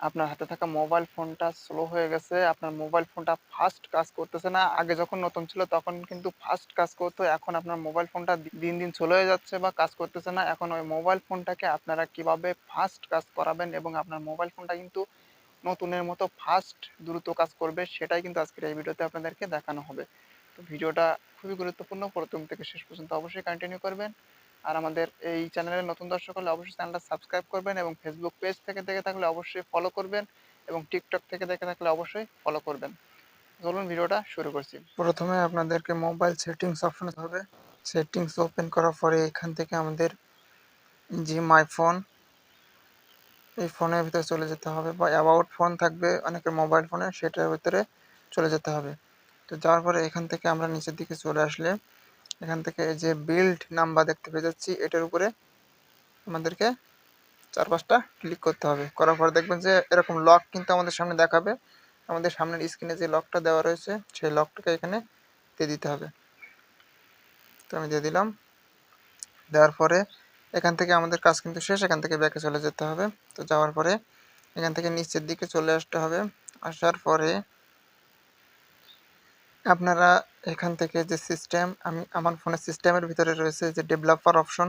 আপনার হাতে থাকা মোবাইল ফোনটা স্লো হয়ে গেছে, আপনার মোবাইল ফোনটা ফাস্ট কাজ করতেছে না। আগে যখন নতুন ছিল তখন কিন্তু ফাস্ট কাজ করতো, এখন আপনার মোবাইল ফোনটা দিন দিন স্লো হয়ে যাচ্ছে বা কাজ করতেছে না। এখন ওই মোবাইল ফোনটাকে আপনারা কিভাবে ফাস্ট কাজ করাবেন এবং আপনার মোবাইল ফোনটা কিন্তু নতুনের মতো ফাস্ট দ্রুত কাজ করবে, সেটাই কিন্তু আজকের এই ভিডিওতে আপনাদেরকে দেখানো হবে। তো ভিডিওটা খুবই গুরুত্বপূর্ণ, প্রথম থেকে শেষ পর্যন্ত অবশ্যই কন্টিনিউ করবেন। আর আমাদের এই চ্যানেলে নতুন দর্শক হলে অবশ্যই চ্যানেলটা সাবস্ক্রাইব করবেন এবং ফেসবুক পেজ থেকে দেখে থাকলে অবশ্যই ফলো করবেন এবং টিকটক থেকে দেখে থাকলে অবশ্যই ফলো করবেন। চলুন ভিডিওটা শুরু করছি। প্রথমে আপনাদেরকে মোবাইল সেটিংস অপশনে হবে। সেটিংস ওপেন করার পরে এখান থেকে আমাদের যে মাই ফোন, এই ফোনের ভিতরে চলে যেতে হবে, বা অ্যাবাউট ফোন থাকবে অনেকের মোবাইল ফোনে, সেটার ভিতরে চলে যেতে হবে। তো যাওয়ার পরে এখান থেকে আমরা নিচের দিকে চলে আসলে এখান থেকে যে বিল্ড নাম্বার দেখতে পেয়ে যাচ্ছি, এটার উপরে আমাদেরকে 4-5টা ক্লিক করতে হবে। করার পর দেখবেন যে এরকম লক কিন্তু আমাদের সামনে দেখাবে। আমাদের সামনের স্ক্রিনে যে লকটা দেওয়া রয়েছে সেই লকটাকে এখানে দিয়ে দিতে হবে। তো আমি দিয়ে দিলাম। দেওয়ার পরে এখান থেকে আমাদের কাজ কিন্তু শেষ, এখান থেকে ব্যাকে চলে যেতে হবে। তো যাওয়ার পরে এখান থেকে নিচের দিকে চলে আসতে হবে। আসার পরে আপনারা এখান থেকে যে সিস্টেম, আমি আমার ফোনের সিস্টেমের ভিতরে রয়েছে যে ডেভেলপার অপশন,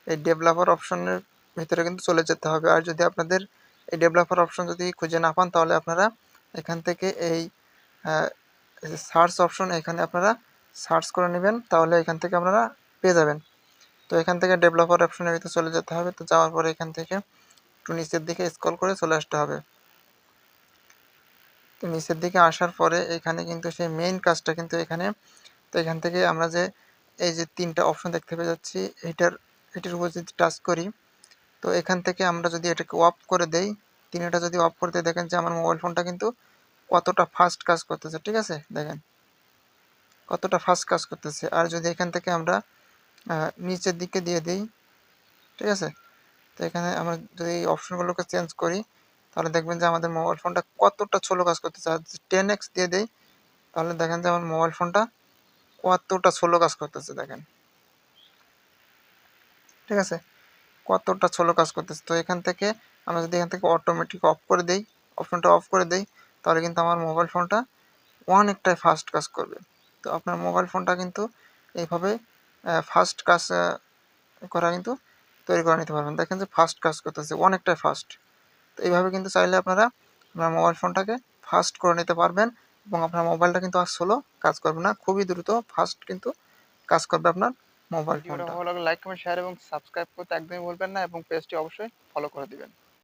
এই ডেভেলপার অপশনের ভিতরে কিন্তু চলে যেতে হবে। আর যদি আপনাদের এই ডেভেলপার অপশন যদি খুঁজে না পান, তাহলে আপনারা এখান থেকে এই সার্চ অপশন, এখানে আপনারা সার্চ করে নেবেন, তাহলে এখান থেকে আপনারা পেয়ে যাবেন। তো এখান থেকে ডেভেলপার অপশনের ভিতরে চলে যেতে হবে। তো যাওয়ার পরে এখান থেকে একটু নিচের দিকে স্ক্রল করে চলে আসতে হবে। তো নিচের দিকে আসার পরে এখানে কিন্তু সেই মেইন কাজটা কিন্তু এখানে। তো এখান থেকে আমরা যে এই যে 3টা অপশন দেখতে পেয়ে যাচ্ছি, এটার উপর যদি টাচ করি, তো এখান থেকে আমরা যদি এটাকে অফ করে দেই, 3টা যদি অফ করে দিয়ে দেখেন যে আমার মোবাইল ফোনটা কিন্তু কতটা ফাস্ট কাজ করতেছে। ঠিক আছে, দেখেন কতটা ফাস্ট কাজ করতেছে। আর যদি এখান থেকে আমরা নিচের দিকে দিয়ে দিই, ঠিক আছে, তো এখানে আমরা যদি এই অপশনগুলোকে চেঞ্জ করি, তাহলে দেখবেন যে আমাদের মোবাইল ফোনটা কতটা স্লো কাজ করতেছে। আর 10x দিয়ে দেই, তাহলে দেখেন যে আমার মোবাইল ফোনটা কতটা স্লো কাজ করতেছে, দেখেন, ঠিক আছে, কতটা স্লো কাজ করতেছে। তো এখান থেকে আমরা যদি এখান থেকে অটোমেটিক অফ করে দেই, অপশনটা অফ করে দেই, তাহলে কিন্তু আমার মোবাইল ফোনটা অনেকটাই ফাস্ট কাজ করবে। তো আপনার মোবাইল ফোনটা কিন্তু এইভাবে ফাস্ট কাজ করা কিন্তু তৈরি করে নিতে পারবেন। দেখেন যে ফাস্ট কাজ করতেছে, অনেকটাই ফাস্ট। তো এইভাবে কিন্তু চাইলে আপনারা আপনার মোবাইল ফোনটাকে ফাস্ট করে নিতে পারবেন এবং আপনার মোবাইলটা কিন্তু আর স্লো কাজ করবে না, খুবই দ্রুত ফাস্ট কিন্তু কাজ করবে আপনার মোবাইল ফোনটা। ভালো লাগলে লাইক কমেন্ট শেয়ার এবং সাবস্ক্রাইব করতে একদমই ভুলবেন না এবং পেজটি অবশ্যই ফলো করে দিবেন।